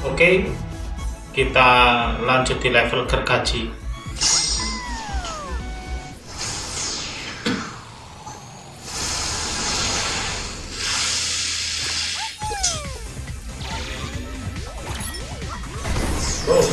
Oke, kita lanjut di level gergaji. Oh.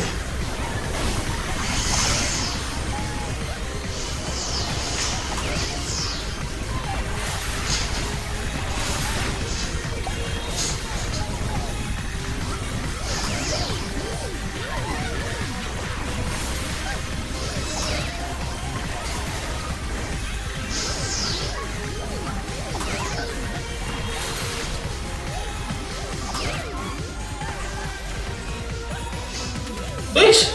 Wis,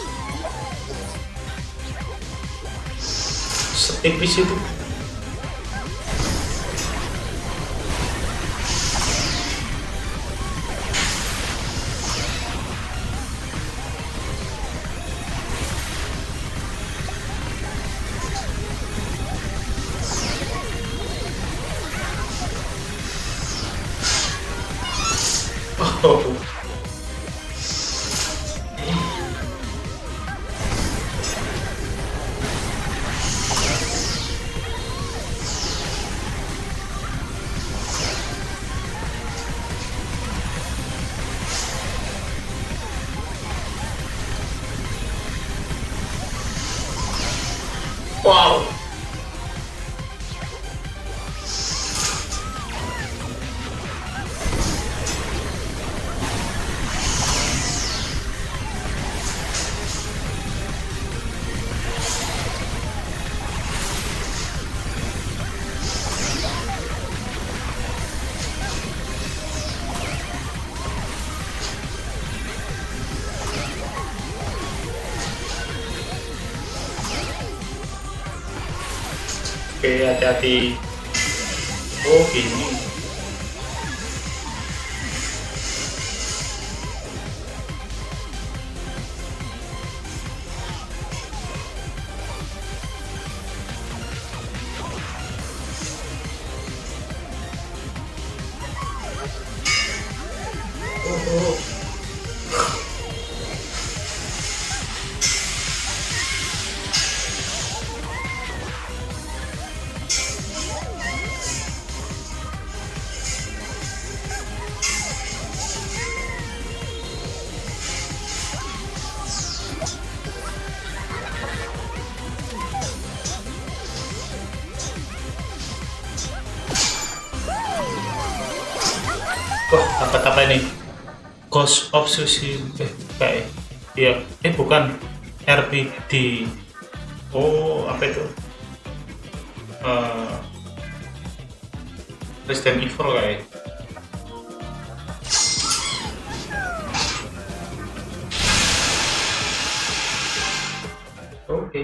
setipis itu. Oh. Wow. Oke, hati-hati. Oh, gini. Oh, oh. Wah, apa ini? Ghost of Tsushima. Kayak, iya. Bukan. RPD. Oh, apa itu? Eh, Resident Evil kayak. Oke.